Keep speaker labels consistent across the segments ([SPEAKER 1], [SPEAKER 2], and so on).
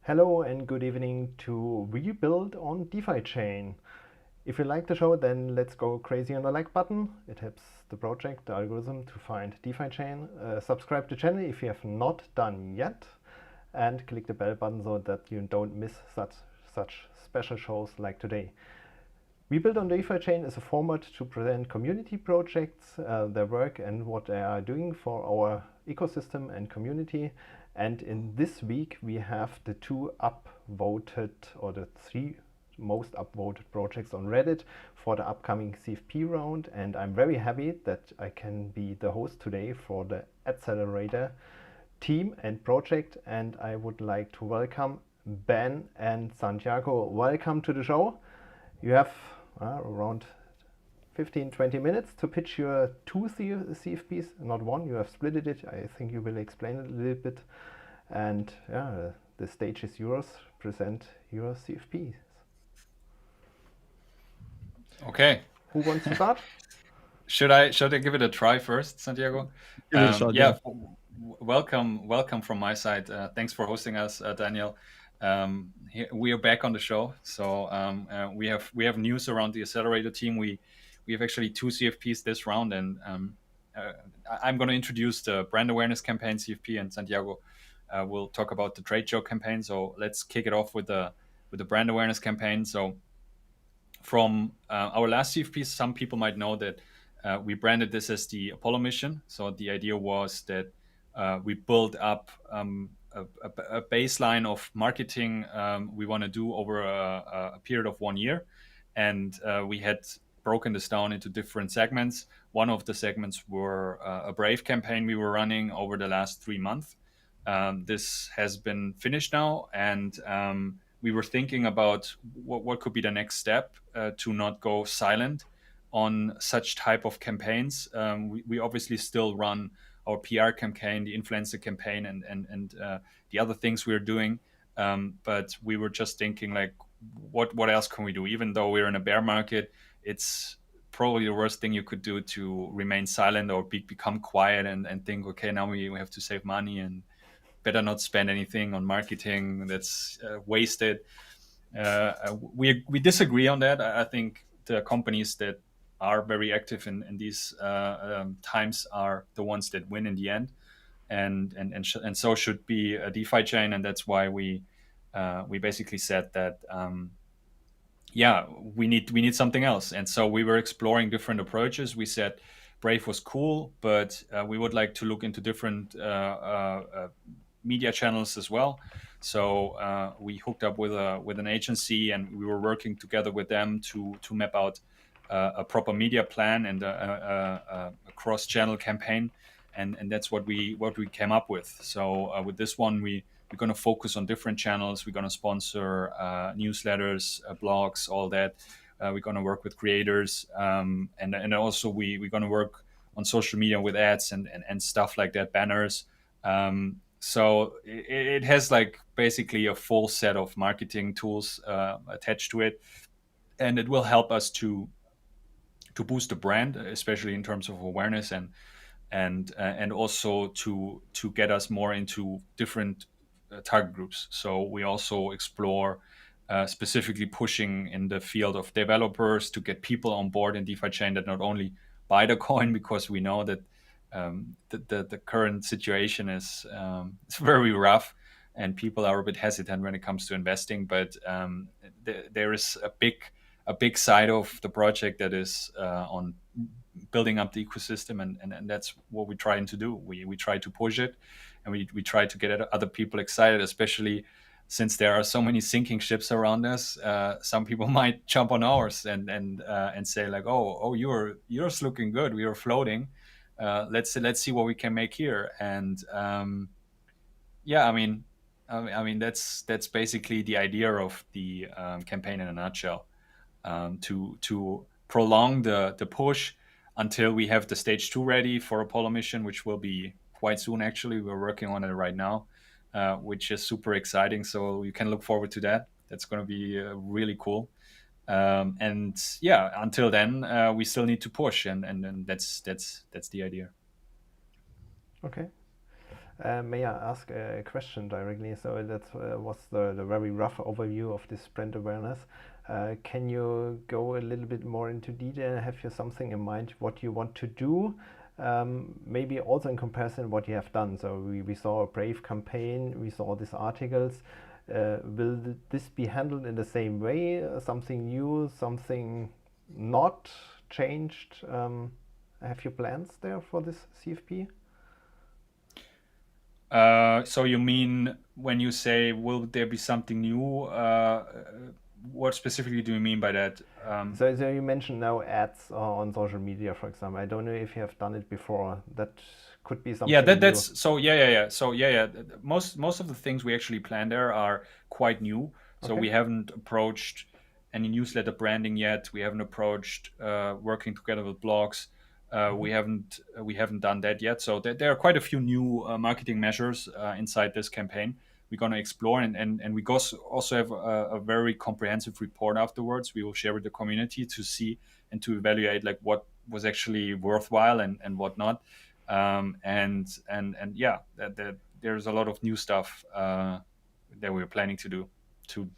[SPEAKER 1] Hello and good evening to Rebuild on DeFiChain. If you like the show, then let's go crazy on the like button. It helps the project, the algorithm, to find DeFiChain. Subscribe to the channel if you have not done yet, and click the bell button so that you don't miss such special shows like today. Rebuild on DeFiChain is a format to present community projects, their work and what they are doing for our ecosystem and community. And in this week, we have the two upvoted, or the three most upvoted projects on Reddit for the upcoming CFP round. And I'm very happy that I can be the host today for the Accelerator team and project. And I would like to welcome Ben and Santiago. Welcome to the show. You have around 15-20 minutes to pitch your two CFPs, not one. You have split it. I think you will explain it a little bit. And yeah, the stage is yours. Present your CFPs.
[SPEAKER 2] Okay.
[SPEAKER 1] Who wants to start?
[SPEAKER 2] Should I give it a try first, Santiago?
[SPEAKER 3] Give it a shot.
[SPEAKER 2] Yeah. Welcome from my side. Thanks for hosting us, Daniel. We are back on the show. So we have news around the Accelerator team. We have actually two CFPs this round, and I'm going to introduce the brand awareness campaign CFP, and Santiago will talk about the trade show campaign. So let's kick it off with the brand awareness campaign. So from our last CFP, some people might know that we branded this as the Apollo mission. So the idea was that we build up a baseline of marketing we want to do over a period of 1 year. And we had broken this down into different segments. One of the segments were a Brave campaign we were running over the last 3 months. This has been finished now, and we were thinking about what could be the next step to not go silent on such type of campaigns. We obviously still run our PR campaign, the influencer campaign, and the other things we're doing. But we were just thinking, like, what else can we do? Even though we're in a bear market, it's probably the worst thing you could do to remain silent or become quiet and think, okay, now we have to save money and better not spend anything on marketing that's wasted. We disagree on that. I think the companies that are very active in these times are the ones that win in the end, and so should be a DeFiChain, and that's why we basically said that we need something else. And so we were exploring different approaches. We said Brave was cool, but we would like to look into different media channels as well. So we hooked up with an agency, and we were working together with them to map out a proper media plan and a cross-channel campaign, and that's what we came up with. So with this one, we're going to focus on different channels. We're going to sponsor newsletters, blogs, all that. We're going to work with creators, and also we're going to work on social media with ads and stuff like that, banners. So it has like basically a full set of marketing tools attached to it, and it will help us to boost the brand, especially in terms of awareness and also to get us more into different target groups. So we also explore specifically pushing in the field of developers to get people on board in DeFiChain that not only buy the coin, because we know that the current situation is it's very rough and people are a bit hesitant when it comes to investing. But there is a big side of the project that is on building up the ecosystem, and that's what we're trying to do. We try to push it, and we try to get other people excited, especially since there are so many sinking ships around us. Some people might jump on ours and say like, oh, yours looking good. We are floating. Let's see what we can make here. And I mean that's basically the idea of the campaign in a nutshell. To prolong the push until we have the stage 2 ready for Apollo mission, which will be quite soon. Actually, we're working on it right now, which is super exciting. So you can look forward to that. That's going to be really cool. And until then, we still need to push, and that's the idea.
[SPEAKER 1] Okay. May I ask a question directly? So that was the very rough overview of this brand awareness. Can you go a little bit more into detail? Have you something in mind what you want to do? Maybe also in comparison what you have done. So we saw a Brave campaign, we saw these articles. Will this be handled in the same way? Something new, something not changed? Have you plans there for this CFP?
[SPEAKER 2] So you mean when you say will there be something new? What specifically do you mean by that?
[SPEAKER 1] So you mentioned now ads on social media, for example. I don't know if you have done it before. That could be something
[SPEAKER 2] Yeah,
[SPEAKER 1] new.
[SPEAKER 2] that's so. Yeah. So yeah. Most of the things we actually plan there are quite new. So
[SPEAKER 1] Okay.
[SPEAKER 2] we haven't approached any newsletter branding yet. We haven't approached working together with blogs. We haven't done that yet. So there are quite a few new marketing measures inside this campaign. We're going to explore, and we also have a very comprehensive report afterwards. We will share with the community to see and to evaluate like what was actually worthwhile and what not. And yeah, there's a lot of new stuff that we're planning to do to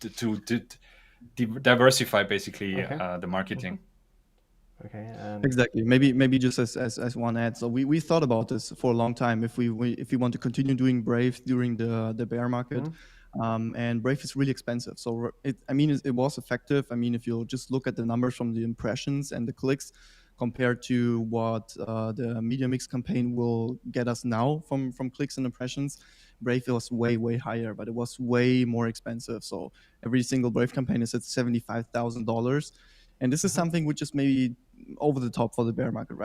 [SPEAKER 2] diversify basically
[SPEAKER 1] Okay.
[SPEAKER 2] the marketing.
[SPEAKER 1] Okay. And
[SPEAKER 3] Exactly. Maybe just as one add. So we thought about this for a long time. If we want to continue doing Brave during the bear market, and Brave is really expensive. So it was effective. I mean, if you just look at the numbers from the impressions and the clicks compared to what the Media Mix campaign will get us now from clicks and impressions, Brave was way higher, but it was way more expensive. So every single Brave campaign is at $75,000. And this is something which is maybe over the top for the bear market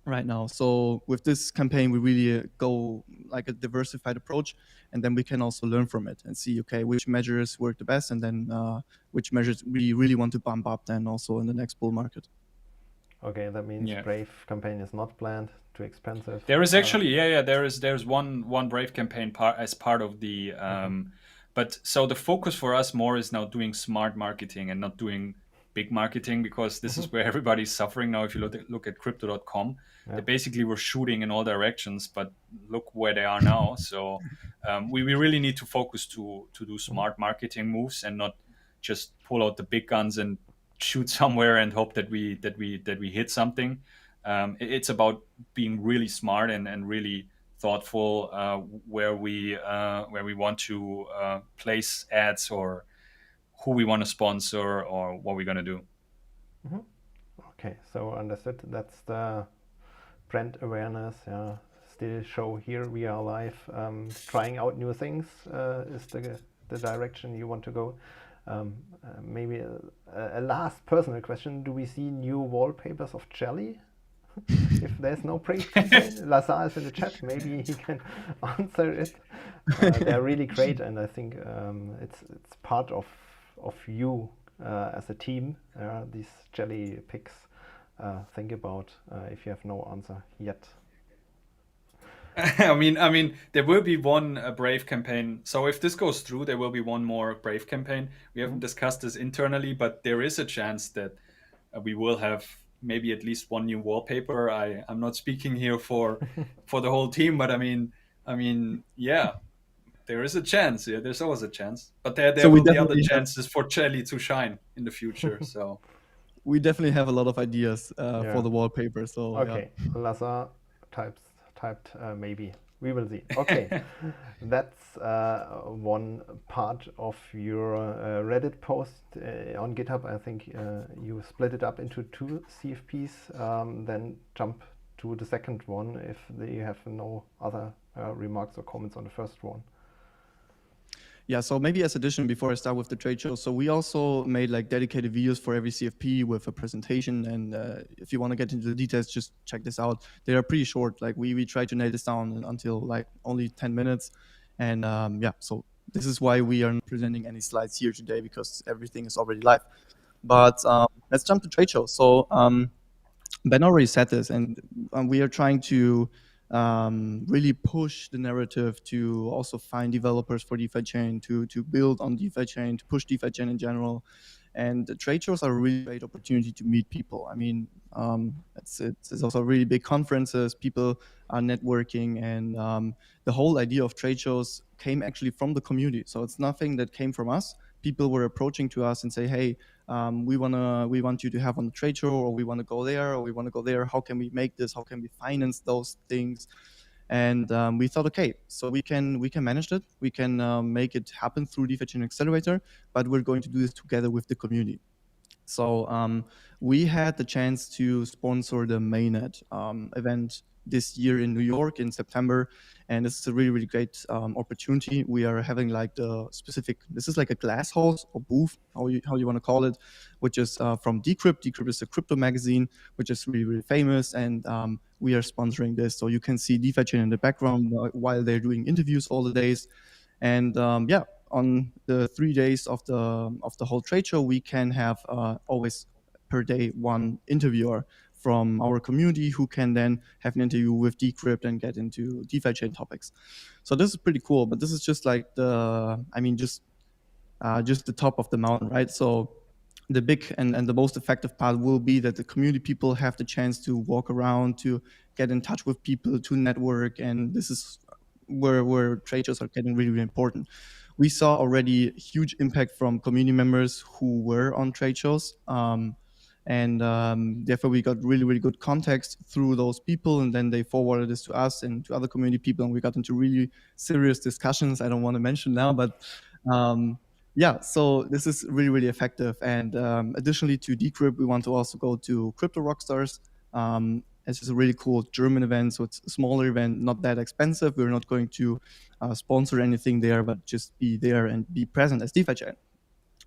[SPEAKER 3] right now. So with this campaign, we really go like a diversified approach, and then we can also learn from it and see, okay, which measures work the best, and then which measures we really want to bump up then also in the next bull market.
[SPEAKER 1] Okay, that means Brave campaign is not planned, too expensive.
[SPEAKER 2] There is actually, there's one Brave campaign as part of the, but so the focus for us more is now doing smart marketing and not doing big marketing, because this is where everybody's suffering now. If you look at crypto.com, they basically were shooting in all directions, but look where they are now. So we really need to focus to do smart marketing moves and not just pull out the big guns and shoot somewhere and hope that we hit something. It's about being really smart and really thoughtful where we want to place ads, or who we want to sponsor, or what we're going to do.
[SPEAKER 1] Okay, so understood. That's the brand awareness. Yeah, still show here we are live. Trying out new things is the direction you want to go. Maybe a last personal question: do we see new wallpapers of jelly? If there's no Brave campaign, Lazar is in the chat. Maybe he can answer it. They're really great, and I think it's part of you as a team. These jelly pics. Think about if you have no answer yet.
[SPEAKER 2] I mean, there will be one Brave campaign. So if this goes through, there will be one more Brave campaign. We haven't discussed this internally, but there is a chance that we will have maybe at least one new wallpaper. I'm not speaking here for the whole team, but I mean, yeah, there is a chance. Yeah, there's always a chance. But there will be other chances for jelly to shine in the future. So
[SPEAKER 3] we definitely have a lot of ideas for the wallpaper. So
[SPEAKER 1] okay, Lazar typed maybe. We will see. Okay, that's one part of your Reddit post on GitHub. I think you split it up into two CFPs. Then jump to the second one if you have no other remarks or comments on the first one.
[SPEAKER 3] Yeah, so maybe as addition before I start with the trade show, so we also made like dedicated videos for every CFP with a presentation, and if you want to get into the details, just check this out. They are pretty short. Like we try to nail this down until like only 10 minutes, and so this is why we are not presenting any slides here today, because everything is already live. But let's jump to trade show. So Ben already said this, and we are trying to really push the narrative to also find developers for DeFiChain, to build on DeFiChain, to push DeFiChain in general. And the trade shows are a really great opportunity to meet people. I mean, it's also really big conferences. People are networking, and the whole idea of trade shows came actually from the community. So it's nothing that came from us. People were approaching to us and say, "Hey, we want you to have on the trade show, or we want to go there, or we want to go there. How can we make this? How can we finance those things?" And we thought, okay, so we can manage that. We can make it happen through DeFiChain Accelerator, but we're going to do this together with the community. So we had the chance to sponsor the mainnet event this year in New York in September, and this is a really, really great opportunity. We are having like this is like a glass house or booth, how you want to call it, which is from Decrypt. Decrypt is a crypto magazine, which is really, really famous, and we are sponsoring this. So you can see DeFiChain in the background while they're doing interviews all the days. And on the 3 days of the whole trade show, we can have always per day one interviewer from our community who can then have an interview with Decrypt and get into DeFi chain topics. So this is pretty cool, but this is just like just the top of the mountain, right? So the big and the most effective part will be that the community people have the chance to walk around, to get in touch with people, to network, and this is where trade shows are getting really, really important. We saw already huge impact from community members who were on trade shows. And therefore, we got really, really good context through those people. And then they forwarded this to us and to other community people. And we got into really serious discussions. I don't want to mention now, but yeah, so this is really, really effective. And additionally to Decrypt, we want to also go to Crypto Rockstars. It's just a really cool German event. So it's a smaller event, not that expensive. We're not going to sponsor anything there, but just be there and be present as DeFiChain.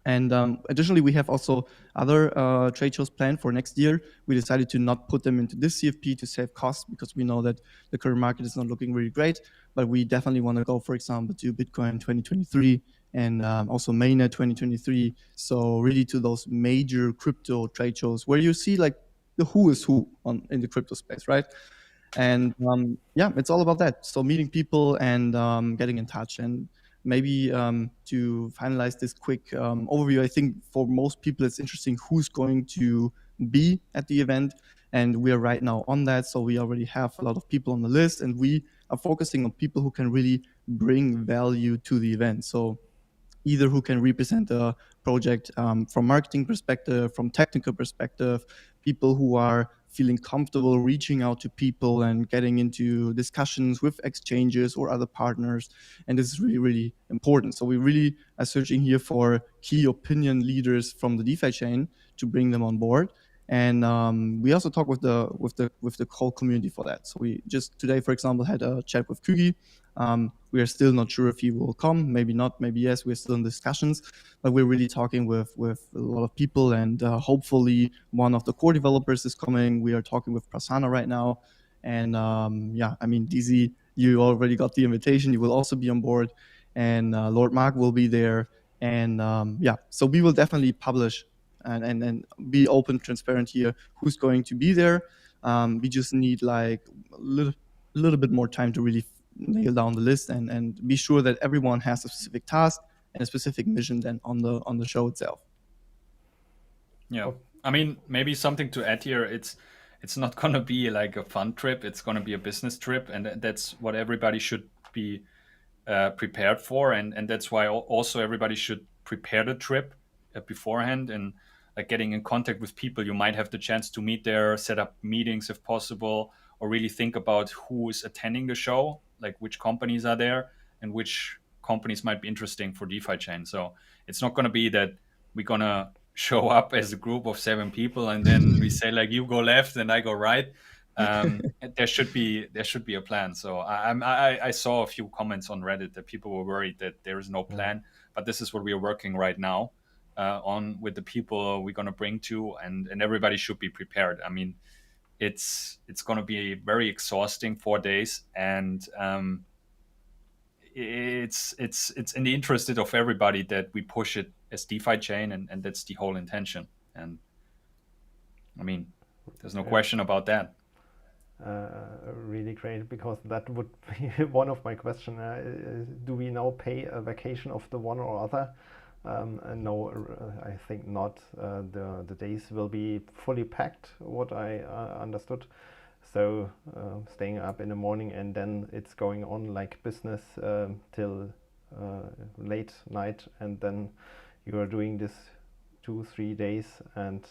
[SPEAKER 3] And additionally, we have also other trade shows planned for next year. We decided to not put them into this CFP to save costs because we know that the current market is not looking really great. But we definitely want to go, for example, to Bitcoin 2023 and also mainnet 2023. So really to those major crypto trade shows where you see like the who is who in the crypto space, right? And yeah, it's all about that. So meeting people and getting in touch. And maybe to finalize this quick overview, I think for most people it's interesting who's going to be at the event. And we are right now on that. So we already have a lot of people on the list, and we are focusing on people who can really bring value to the event. So either who can represent the project from marketing perspective, from technical perspective, people who are feeling comfortable reaching out to people and getting into discussions with exchanges or other partners. And this is really, really important. So we really are searching here for key opinion leaders from the DeFi chain to bring them on board. And we also talk with the whole community for that. So we just today, for example, had a chat with Kugi. We are still not sure if he will come, maybe not, maybe yes. We're still in discussions, but we're really talking with a lot of people, and hopefully one of the core developers is coming. We are talking with Prasanna right now, and yeah, I mean, DZ, you already got the invitation. You will also be on board, and Lord Mark will be there, and yeah, so we will definitely publish and be open, transparent here. Who's going to be there? We just need like a little bit more time to really nail down the list and be sure that everyone has a specific task and a specific mission then on the show itself.
[SPEAKER 2] Yeah, I mean, maybe something to add here. It's not going to be like a fun trip. It's going to be a business trip, and that's what everybody should be prepared for. And that's why also everybody should prepare the trip beforehand, and like getting in contact with people you might have the chance to meet there, set up meetings if possible, or really think about who is attending the show, like which companies are there and which companies might be interesting for DeFi chain. So it's not going to be that we're going to show up as a group of 7 people and then we say like, you go left and I go right. There should be a plan. So I saw a few comments on Reddit that people were worried that there is no plan, but this is what we are working right now on with the people we're going to bring to, and everybody should be prepared. I mean, it's going to be very exhausting 4 days, and it's in the interest of everybody that we push it as DeFi chain, and that's the whole intention. And I mean, there's no question about that.
[SPEAKER 1] Really great, because that would be one of my questions. Do we now pay a vacation of the one or other And no, I think not. The days will be fully packed, what I understood. So staying up in the morning and then it's going on like business till late night, and then you are doing this 2-3 days, and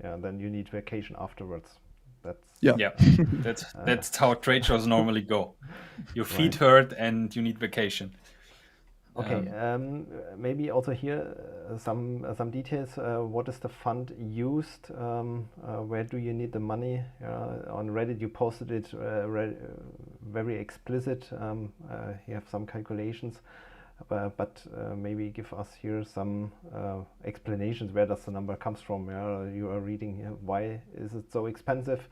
[SPEAKER 1] then you need vacation afterwards.
[SPEAKER 2] Yeah, that's how trade shows normally go. Your feet hurt and you need vacation.
[SPEAKER 1] Okay, maybe also here some details. What is the fund used? Where do you need the money? On Reddit, you posted it very explicit. You have some calculations, but maybe give us here some explanations. Where does the number comes from? You are reading. Why is it so expensive?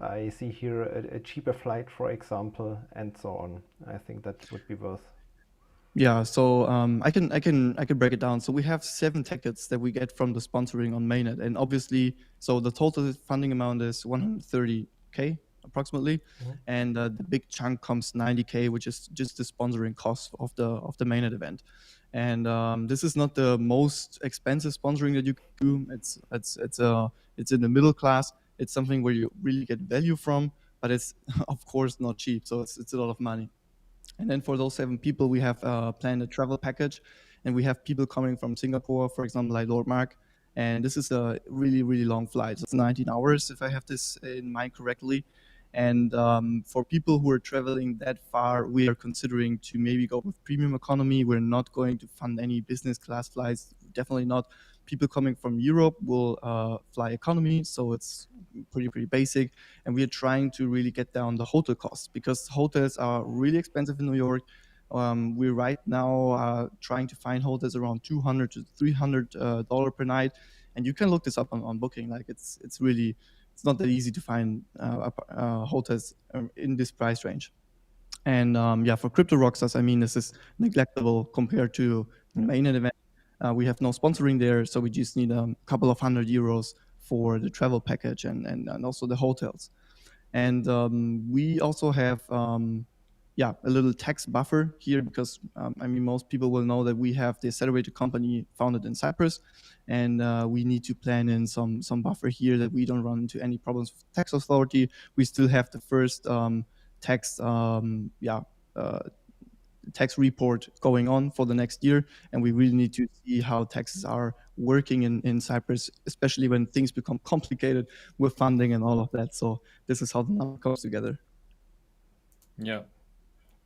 [SPEAKER 1] I see here a cheaper flight, for example, and so on. I think that would be worth.
[SPEAKER 3] Yeah, so I can break it down. So we have 7 tickets that we get from the sponsoring on mainnet, and obviously, so the total funding amount is 130K approximately, and the big chunk comes 90K, which is just the sponsoring cost of the mainnet event. And this is not the most expensive sponsoring that you can do. It's in the middle class. It's something where you really get value from, but it's of course not cheap. So it's a lot of money. And then for those 7 people, we have planned a travel package, and we have people coming from Singapore, for example, like Lord Mark. And this is a really, really long flight. So it's 19 hours, if I have this in mind correctly. And for people who are traveling that far, we are considering to maybe go with premium economy. We're not going to fund any business class flights, definitely not. People coming from Europe will fly economy, so it's pretty basic. And we are trying to really get down the hotel costs, because hotels are really expensive in New York. We're right now trying to find hotels around $200 to $300 per night, and you can look this up on Booking. Like it's not that easy to find hotels in this price range. And for Crypto Rockstars, I mean, this is neglectable compared to the mainnet event. We have no sponsoring there, so we just need a couple of €100 for the travel package and also the hotels. And we also have a little tax buffer here, because most people will know that we have the Accelerator company founded in Cyprus, and we need to plan in some buffer here that we don't run into any problems with tax authority. We still have the first tax report going on for the next year, and we really need to see how taxes are working in Cyprus, especially when things become complicated with funding and all of that. So this is how the number comes together.
[SPEAKER 2] Yeah,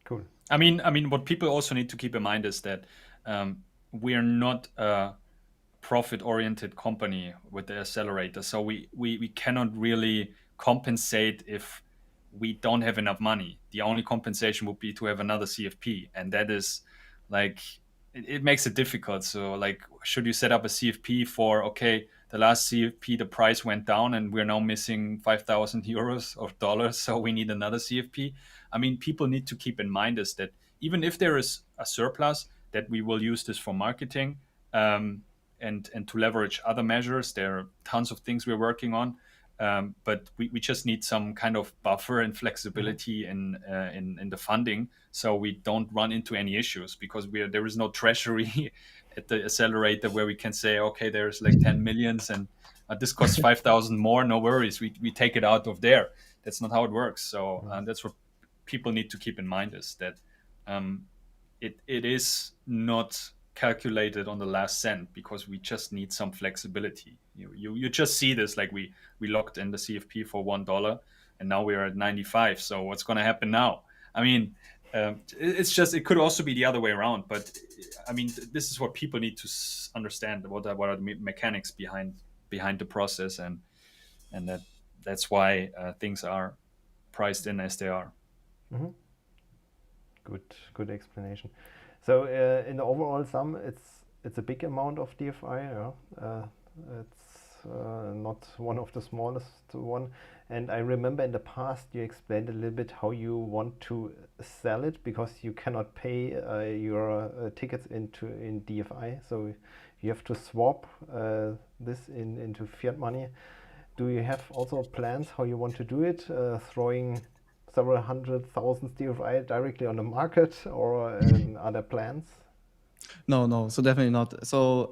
[SPEAKER 1] cool.
[SPEAKER 2] I mean, what people also need to keep in mind is that we are not a profit-oriented company with the Accelerator, so we cannot really compensate if we don't have enough money. The only compensation would be to have another CFP, and that is like it makes it difficult. So like, should you set up a CFP for, okay, the last CFP the price went down and we're now missing €5,000 or dollars, so we need another CFP. I mean, people need to keep in mind is that even if there is a surplus, that we will use this for marketing and to leverage other measures. There are tons of things we're working on. But we just need some kind of buffer and flexibility in the funding, so we don't run into any issues, because there is no treasury at the Accelerator where we can say, okay, there's like 10 millions and this costs 5,000 more. No worries, we take it out of there. That's not how it works. So that's what people need to keep in mind, is that it is not calculated on the last cent, because we just need some flexibility. You just see this, like we locked in the CFP for $1 and now we're at 95. So what's going to happen now? I mean, it could also be the other way around, but I mean, this is what people need to understand, what are the mechanics behind the process, and that's why things are priced in as they are.
[SPEAKER 1] Mm-hmm. Good explanation. So in the overall sum, it's a big amount of DFI. It's not one of the smallest one. And I remember in the past you explained a little bit how you want to sell it, because you cannot pay your tickets in DFI. So you have to swap this into fiat money. Do you have also plans how you want to do it? Throwing several 100,000 DFI directly on the market, or other plans?
[SPEAKER 3] No. So definitely not. So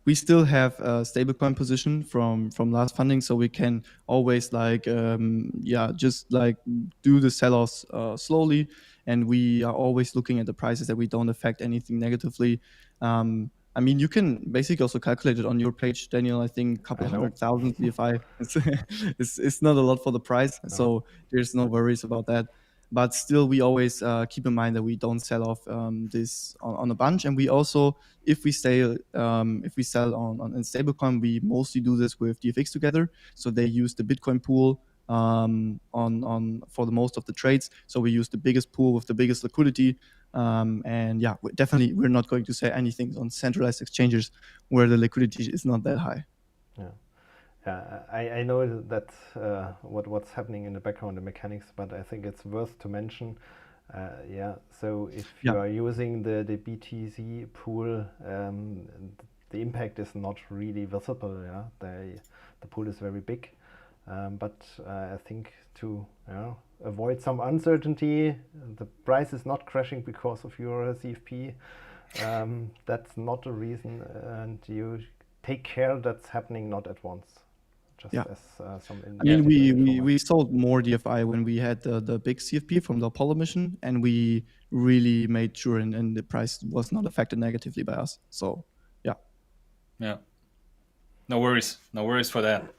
[SPEAKER 3] we still have a stablecoin position from last funding, so we can always just like do the sell-offs slowly, and we are always looking at the prices that we don't affect anything negatively. I mean, you can basically also calculate it on your page, Daniel. I think a couple
[SPEAKER 1] I know.
[SPEAKER 3] 100,000 DFI. It's not a lot for the price,
[SPEAKER 1] No.
[SPEAKER 3] so there's no worries about that. But still, we always keep in mind that we don't sell off this on a bunch, and we also, if we sell on stablecoin, we mostly do this with DFX together. So they use the Bitcoin pool on for the most of the trades. So we use the biggest pool with the biggest liquidity. And yeah, we're not going to say anything on centralized exchanges where the liquidity is not that high.
[SPEAKER 1] Yeah. I know that what's happening in the background, the mechanics, but I think it's worth to mention. So if you are using the BTC pool, the impact is not really visible. Yeah, the pool is very big, but I think to avoid some uncertainty, the price is not crashing because of your CFP. That's not a reason, and you take care that's happening not at once. As some
[SPEAKER 3] we sold more DFI when we had the big CFP from the Apollo mission, and we really made sure and the price was not affected negatively by us. So
[SPEAKER 2] yeah, no worries for that.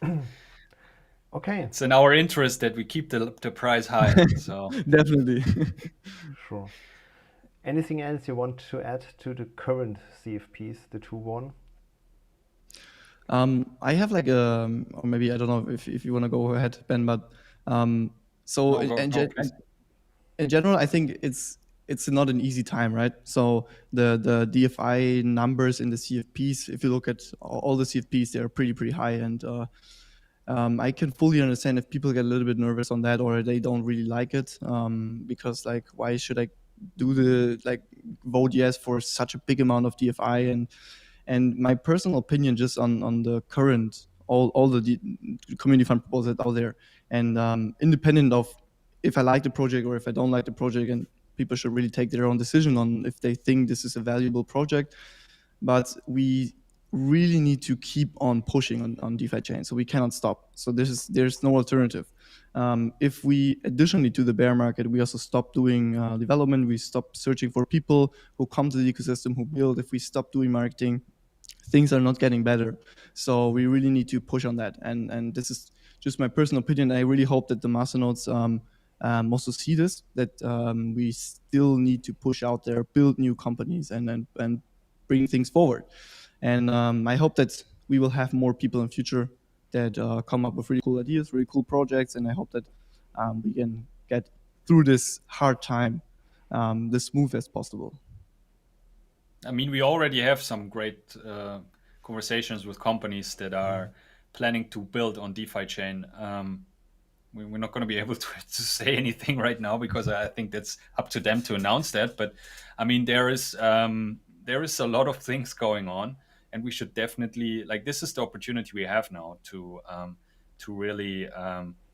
[SPEAKER 1] Okay,
[SPEAKER 2] it's in our interest that we keep the price high. So
[SPEAKER 3] definitely.
[SPEAKER 1] Sure. Anything else you want to add to the current CFPs, the 2.1?
[SPEAKER 3] I have like or maybe I don't know if you want to go ahead, Ben, but in general, I think it's not an easy time, right? So the DFI numbers in the CFPs, if you look at all the CFPs, they're pretty high, and I can fully understand if people get a little bit nervous on that or they don't really like it, because like, why should I vote yes for such a big amount of DFI? And my personal opinion, just on the current all the community fund proposals out there, and independent of if I like the project or if I don't like the project, and people should really take their own decision on if they think this is a valuable project. But we really need to keep on pushing on DeFiChain, so we cannot stop. So there's no alternative. If we additionally to the bear market, we also stop doing development, we stop searching for people who come to the ecosystem, who build, if we stop doing marketing, things are not getting better. So we really need to push on that. And this is just my personal opinion. I really hope that the masternodes also see this, that we still need to push out there, build new companies, and bring things forward. And I hope that we will have more people in future that come up with really cool ideas, really cool projects. And I hope that we can get through this hard time as smooth as possible.
[SPEAKER 2] I mean, we already have some great conversations with companies that are planning to build on DeFiChain. We're not going to be able to say anything right now because I think that's up to them to announce that. But I mean, there is a lot of things going on, and we should definitely, like, this is the opportunity we have now to really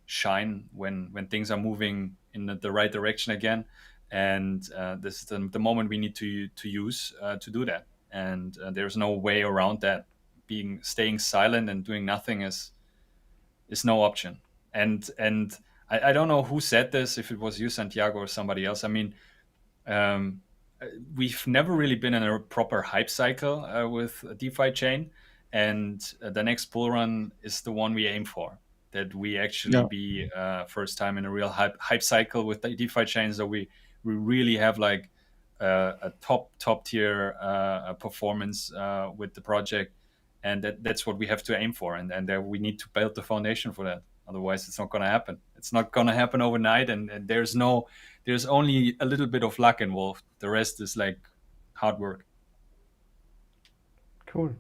[SPEAKER 2] shine when things are moving in the right direction again. And this is the moment we need to use to do that. And there's no way around that. Staying silent and doing nothing is no option. And I don't know who said this, if it was you, Santiago, or somebody else. I mean, we've never really been in a proper hype cycle with DeFiChain, and the next bull run is the one we aim for. That we actually be first time in a real hype cycle with the DeFiChain, so we really have like a top tier performance with the project, and that's what we have to aim for, and we need to build the foundation for that. Otherwise, it's not going to happen. It's not going to happen overnight, and there's only a little bit of luck involved. The rest is like hard work.
[SPEAKER 1] Cool.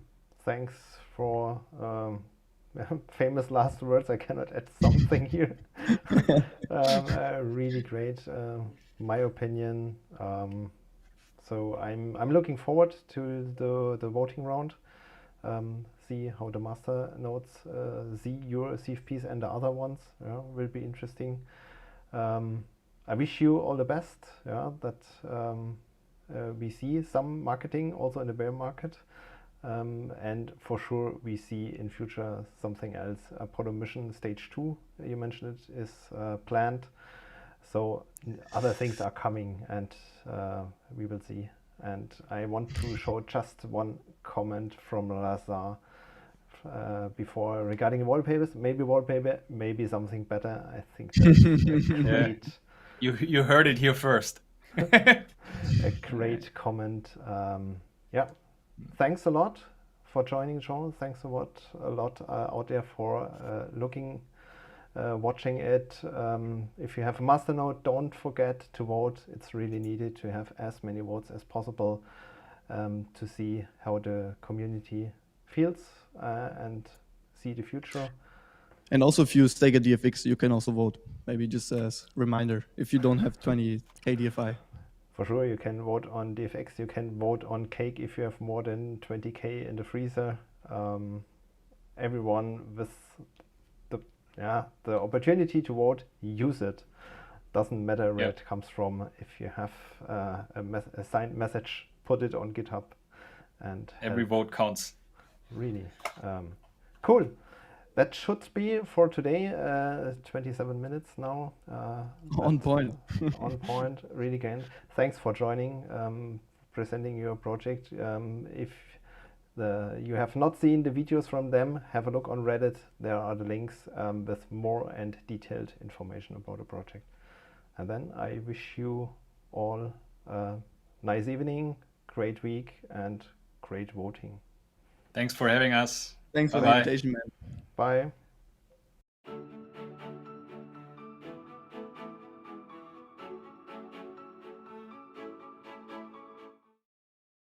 [SPEAKER 1] Thanks for famous last words. I cannot add something here. Really great, my opinion. So I'm looking forward to the voting round. See how the master nodes see your CFPs and the other ones. Will be interesting. I wish you all the best. That we see some marketing also in the bear market. And for sure, we see in future something else. Apollo mission stage 2, you mentioned it, is planned. So other things are coming, and we will see. And I want to show just one comment from Lazar before regarding wallpapers. Maybe wallpaper, maybe something better. I think that's a great.
[SPEAKER 2] You heard it here first.
[SPEAKER 1] A great comment. Yeah, thanks a lot for joining, Jean. Thanks a lot out there for watching it. If you have a masternode, don't forget to vote. It's really needed to have as many votes as possible to see how the community feels and see the future.
[SPEAKER 3] And also, if you stake at DFX, you can also vote. Maybe just as a reminder, if you don't have 20k DFI.
[SPEAKER 1] For sure, you can vote on DFX. You can vote on Cake if you have more than 20k in the freezer. Everyone with the opportunity to vote, use it. Doesn't matter where it comes from. If you have a signed message, put it on GitHub. And
[SPEAKER 2] every vote counts.
[SPEAKER 1] Really. Cool. That should be for today. 27 minutes now.
[SPEAKER 3] On point.
[SPEAKER 1] On point. Really good. Thanks for joining, presenting your project. If you have not seen the videos from them, have a look on Reddit. There are the links with more and detailed information about the project. And then I wish you all a nice evening, great week, and great voting.
[SPEAKER 2] Thanks for having us.
[SPEAKER 3] Thanks for the invitation, man.
[SPEAKER 1] Bye.